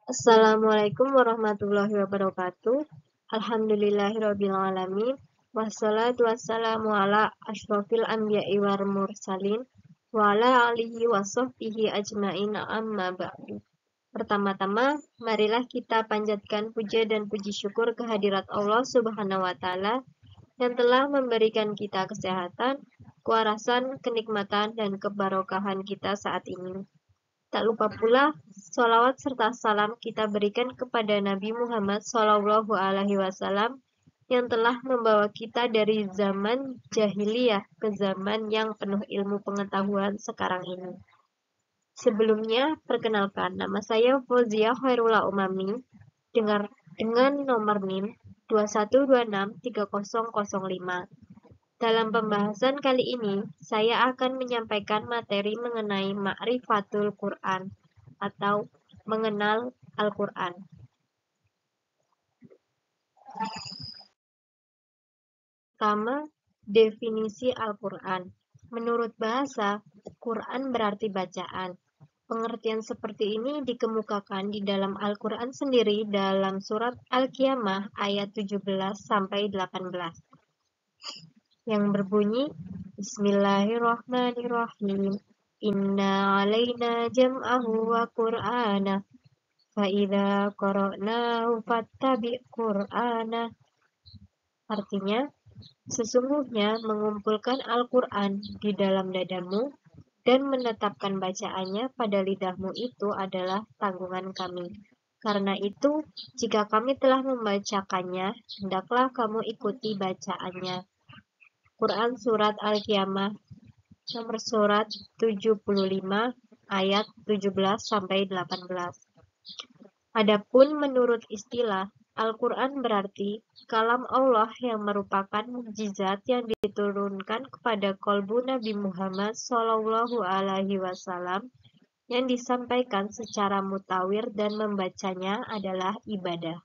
Assalamualaikum warahmatullahi wabarakatuh. Alhamdulillahirabbil alamin. Wassalatu wassalamu ala asyrofil anbiya'i wal mursalin wa ala alihi washabbihi ajmain amma ba'du. Pertama-tama, marilah kita panjatkan puja dan puji syukur kehadirat Allah Subhanahu wa taala yang telah memberikan kita kesehatan, kewarasan, kenikmatan dan kebarokahan kita saat ini. Tak lupa pula, sholawat serta salam kita berikan kepada Nabi Muhammad SAW yang telah membawa kita dari zaman jahiliyah ke zaman yang penuh ilmu pengetahuan sekarang ini. Sebelumnya, perkenalkan, nama saya Fauzia Khairullah Umami dengan nomor NIM 21263005. Dalam pembahasan kali ini, saya akan menyampaikan materi mengenai Ma'rifatul Quran atau mengenal Al-Quran. Pertama, definisi Al-Quran. Menurut bahasa, Quran berarti bacaan. Pengertian seperti ini dikemukakan di dalam Al-Quran sendiri dalam surat Al-Qiyamah ayat 17-18. Yang berbunyi Bismillahirrahmanirrahim. Inna alaina jam'ahu wa qur'ana fa idza qara'nahu fattabi' qur'ana. Artinya, sesungguhnya mengumpulkan Al-Qur'an di dalam dadamu dan menetapkan bacaannya pada lidahmu itu adalah tanggungan kami. Karena itu, jika kami telah membacakannya, hendaklah kamu ikuti bacaannya. Quran Surat Al-Qiyamah nomor surat 75 ayat 17-18. Adapun menurut istilah, Al-Quran berarti kalam Allah yang merupakan mukjizat yang diturunkan kepada kolbu Nabi Muhammad SAW yang disampaikan secara mutawir dan membacanya adalah ibadah.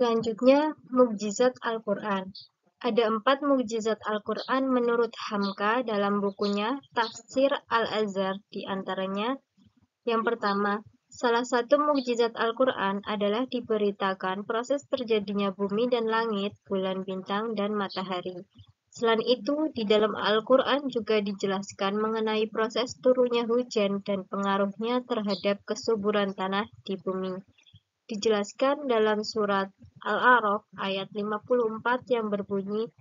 Selanjutnya, mukjizat Al-Quran. Ada 4 mukjizat Al-Quran menurut Hamka dalam bukunya Tafsir Al-Azhar. Di antaranya, yang pertama, salah satu mukjizat Al-Quran adalah diberitakan proses terjadinya bumi dan langit, bulan, bintang, dan matahari. Selain itu, di dalam Al-Quran juga dijelaskan mengenai proses turunnya hujan dan pengaruhnya terhadap kesuburan tanah di bumi. Dijelaskan dalam surat Al-A'raf ayat 54 yang berbunyi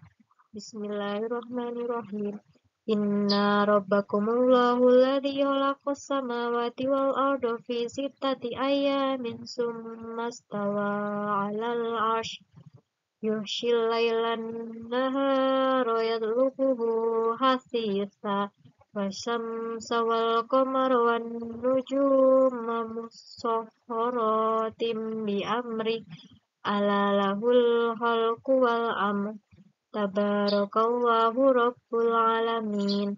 Bismillahirrahmanirrahim. Inna rabbakumullahu alladzi khalaqas samawati wal arda fi sittati ayyamin tsumma stawa 'alal 'arsy yughshil lailan nahara yatlubuhu hasisa wasyamsa wal qamara wan nujuma musakhkharatin bi amri ala lahul khalqu wal amr tabarakallahu rabbul alamin.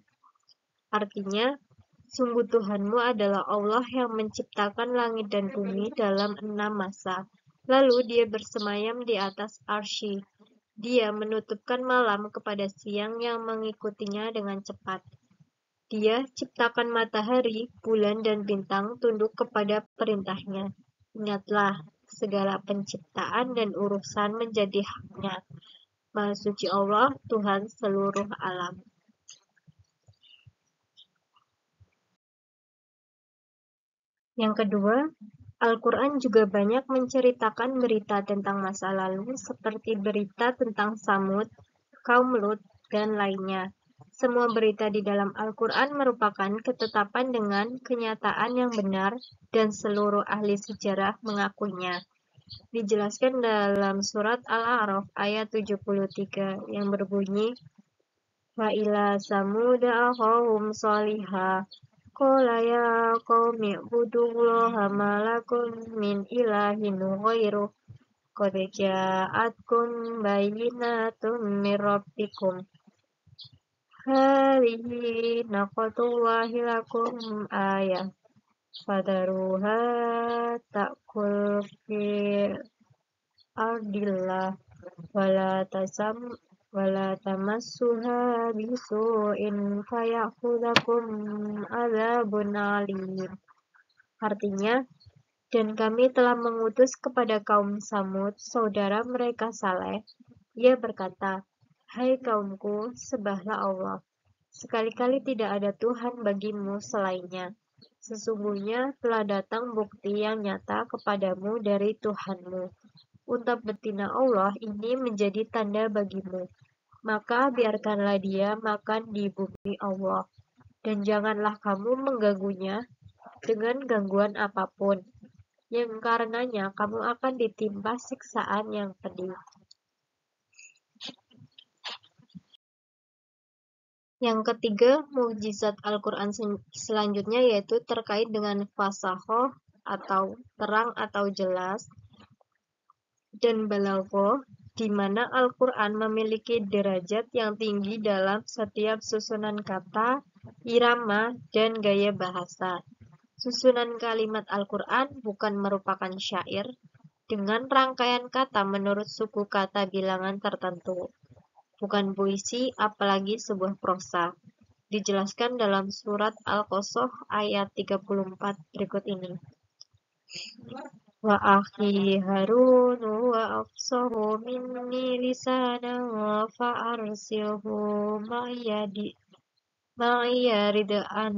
Artinya, sungguh Tuhanmu adalah Allah yang menciptakan langit dan bumi dalam 6 masa. Lalu dia bersemayam di atas arsy. Dia menutupkan malam kepada siang yang mengikutinya dengan cepat. Dia ciptakan matahari, bulan, dan bintang tunduk kepada perintahnya. Ingatlah, segala penciptaan dan urusan menjadi haknya. Maha suci Allah, Tuhan seluruh alam. Yang kedua, Al-Quran juga banyak menceritakan berita tentang masa lalu seperti berita tentang Samud, kaum Lut, dan lainnya. Semua berita di dalam Al-Quran merupakan ketetapan dengan kenyataan yang benar dan seluruh ahli sejarah mengakuinya. Dijelaskan dalam surat Al-A'raf ayat 73 yang berbunyi Wa ila samuda akhahum salihah qala ya qaumi ibudullaha ma lakum min ilahin ghairuh qad ja'atkum bayyinatun min rabbikum hadhihi naqatullahi lakum ayah fadaruha ta'kul fi ardillah wala wala tamassuha bisu'in fayakhudhakum adzabun alim. Artinya, dan kami telah mengutus kepada kaum Samud, saudara mereka Saleh. Ia berkata, hai kaumku, sembahlah Allah. Sekali-kali tidak ada Tuhan bagimu selainnya. Sesungguhnya telah datang bukti yang nyata kepadamu dari Tuhanmu. Unta betina Allah ini menjadi tanda bagimu. Maka biarkanlah dia makan di bumi Allah. Dan janganlah kamu mengganggunya dengan gangguan apapun, yang karenanya kamu akan ditimpa siksaan yang pedih. Yang ketiga, mukjizat Al-Quran selanjutnya yaitu terkait dengan fasahah atau terang atau jelas dan balaghah, di mana Al-Quran memiliki derajat yang tinggi dalam setiap susunan kata, irama, dan gaya bahasa. Susunan kalimat Al-Quran bukan merupakan syair dengan rangkaian kata menurut suku kata bilangan tertentu. Bukan puisi, apalagi sebuah prosa. Dijelaskan dalam surat Al-Qasas ayat 34 berikut ini. Wa akhi Harun wa afsahu minni lisana fa arsilhu ma'iya rid'an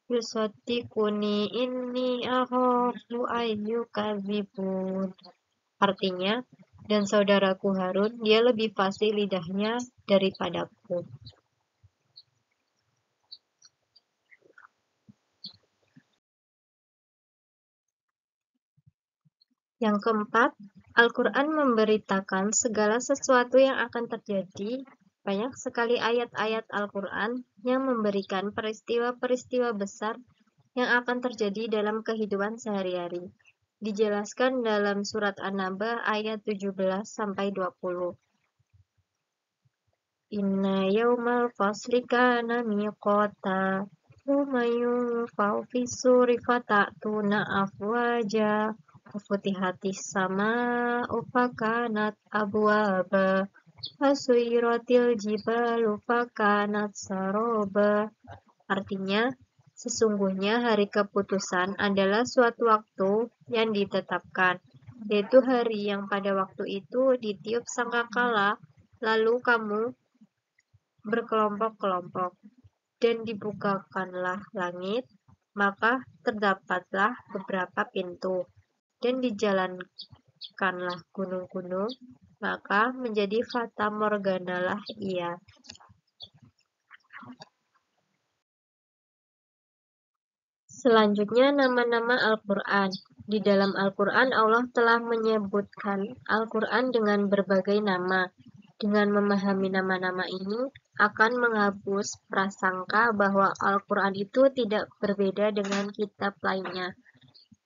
yusaddiquni inni akhafu ayyukadzibun. Artinya, dan saudaraku Harun, dia lebih fasih lidahnya daripadaku. Yang keempat, Al-Quran memberitakan segala sesuatu yang akan terjadi. Banyak sekali ayat-ayat Al-Quran yang memberikan peristiwa-peristiwa besar yang akan terjadi dalam kehidupan sehari-hari. Dijelaskan dalam surat An-Naba ayat 17-20. Inna yawmal fasli kana miqata yawma yunfa'u fis-suri fata'tuna afwaja wafutihatis sama'u fakanat abwaba wasuyiratil jibalu fakanat saroba. Artinya, sesungguhnya hari keputusan adalah suatu waktu yang ditetapkan, yaitu hari yang pada waktu itu ditiup sangkakala, lalu kamu berkelompok-kelompok, dan dibukakanlah langit, maka terdapatlah beberapa pintu, dan dijalankanlah gunung-gunung, maka menjadi fata morganalah ia. Selanjutnya, nama-nama Al-Quran. Di dalam Al-Quran, Allah telah menyebutkan Al-Quran dengan berbagai nama. Dengan memahami nama-nama ini, akan menghapus prasangka bahwa Al-Quran itu tidak berbeda dengan kitab lainnya.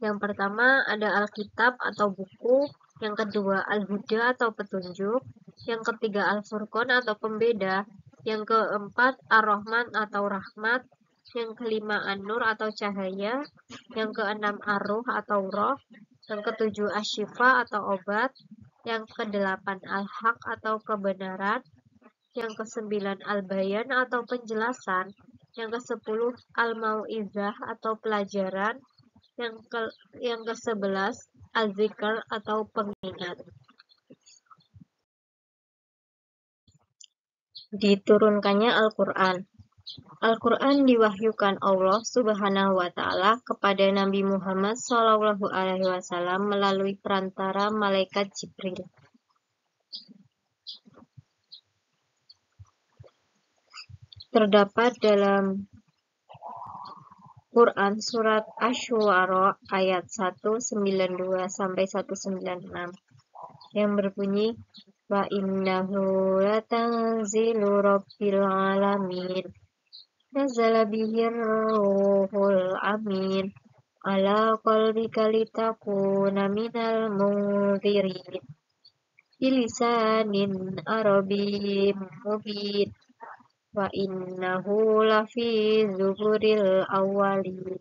Yang pertama ada Alkitab atau buku, yang kedua Al-Huda atau petunjuk, yang ketiga Al-Furqan atau pembeda, yang keempat Ar-Rahman atau rahmat, yang kelima An-Nur atau cahaya, yang keenam Ar-Ruh atau roh, yang ketujuh Asy-Syifa atau obat, yang kedelapan Al-Haq atau kebenaran, yang kesembilan Al-Bayan atau penjelasan, yang kesepuluh Al-Mau'izah atau pelajaran, yang ke-11 Az-Zikr atau pengingat. Diturunkannya Al-Quran. Al-Quran diwahyukan Allah Subhanahu wa Ta'ala kepada Nabi Muhammad SAW melalui perantara malaikat Jibril. Terdapat dalam Quran surat Asy-Syu'ara ayat 192-196 yang berbunyi wa innahu latanzilu rabbil alamin nazala bihir ruhul amin ala qalbika litakuna minal munzirin bilisanin arabiyyin mubin wa innahu lafi zuburil awwalin.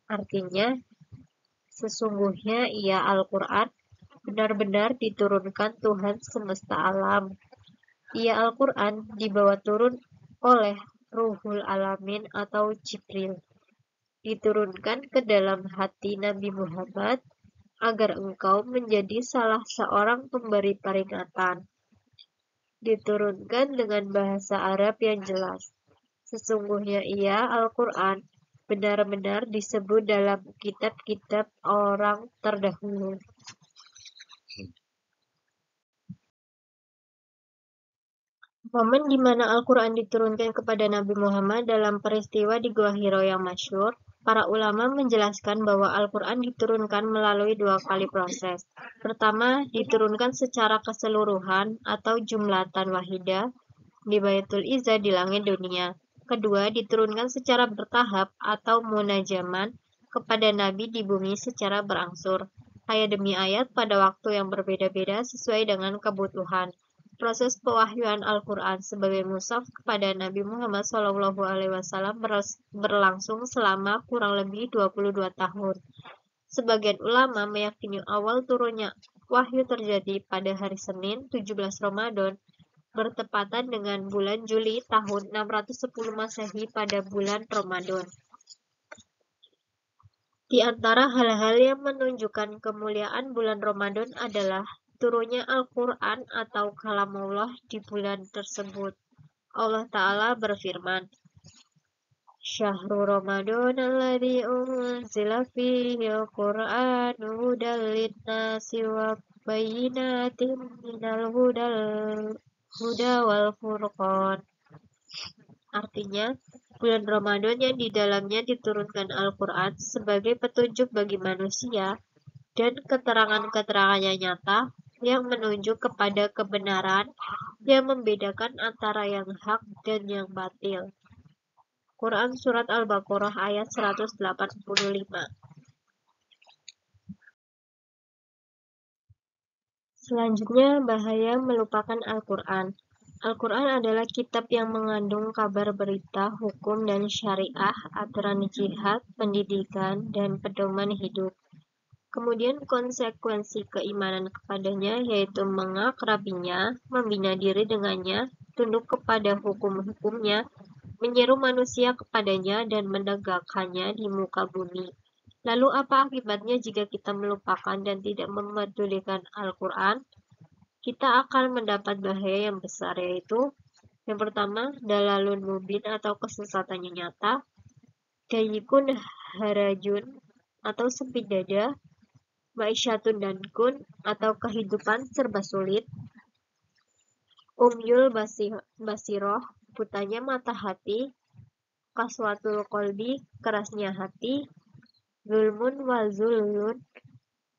Artinya, sesungguhnya ia Al-Quran benar-benar diturunkan Tuhan semesta alam. Ia Al-Quran dibawa turun oleh Ruhul Alamin atau Jibril. Diturunkan ke dalam hati Nabi Muhammad agar engkau menjadi salah seorang pemberi peringatan. Diturunkan dengan bahasa Arab yang jelas. Sesungguhnya ia, Al-Quran, benar-benar disebut dalam kitab-kitab orang terdahulu. Momen di mana Al-Quran diturunkan kepada Nabi Muhammad dalam peristiwa di Gua Hiro yang masyhur, para ulama menjelaskan bahwa Al-Quran diturunkan melalui 2 kali proses. Pertama, diturunkan secara keseluruhan atau jumlatan wahidah di Baitul Izzah di langit dunia. Kedua, diturunkan secara bertahap atau munajaman kepada Nabi di bumi secara berangsur, ayat demi ayat pada waktu yang berbeda-beda sesuai dengan kebutuhan. Proses pewahyuan Al-Quran sebagai mushaf kepada Nabi Muhammad SAW berlangsung selama kurang lebih 22 tahun. Sebagian ulama meyakini awal turunnya wahyu terjadi pada hari Senin 17 Ramadan bertepatan dengan bulan Juli tahun 610 Masehi pada bulan Ramadan. Di antara hal-hal yang menunjukkan kemuliaan bulan Ramadan adalah turunnya Al-Quran atau kalamullah di bulan tersebut. Allah Ta'ala berfirman, Syahrul Ramadan alladzi unzila fihi al-Qur'anu hudal linnasi wa bayyinatin minal huda wal furqan. Artinya, bulan Ramadan yang di dalamnya diturunkan Al-Quran sebagai petunjuk bagi manusia dan keterangan-keterangan yang nyata yang menunjuk kepada kebenaran yang membedakan antara yang hak dan yang batil. Quran Surat Al-Baqarah ayat 185. Selanjutnya, bahaya melupakan Al-Quran. Al-Quran adalah kitab yang mengandung kabar berita, hukum dan syariah, aturan jihad, pendidikan, dan pedoman hidup. Kemudian konsekuensi keimanan kepadanya yaitu mengakrabinya, membina diri dengannya, tunduk kepada hukum-hukumnya, menyeru manusia kepadanya, dan menegakkannya di muka bumi. Lalu apa akibatnya jika kita melupakan dan tidak memedulikan Al-Quran? Kita akan mendapat bahaya yang besar, yaitu yang pertama, dalalun mubin atau kesesatan yang nyata, dayikun harajun atau sempit dada, maisyatun dan kun atau kehidupan serba sulit, umyul basiroh, butanya mata hati, kaswatul kolbi, kerasnya hati, zulmun wa zulun,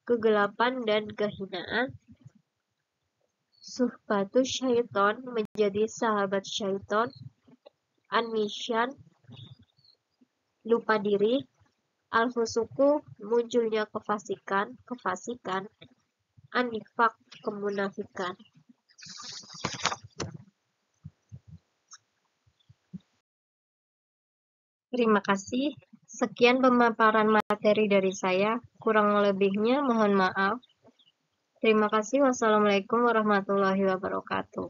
kegelapan dan kehinaan, suhbatu syaiton, menjadi sahabat syaiton, an-nisyan, lupa diri, al-fusuku, munculnya kefasikan, an-nifaq, kemunafikan. Terima kasih. Sekian pemaparan materi dari saya. Kurang lebihnya mohon maaf. Terima kasih. Wassalamualaikum warahmatullahi wabarakatuh.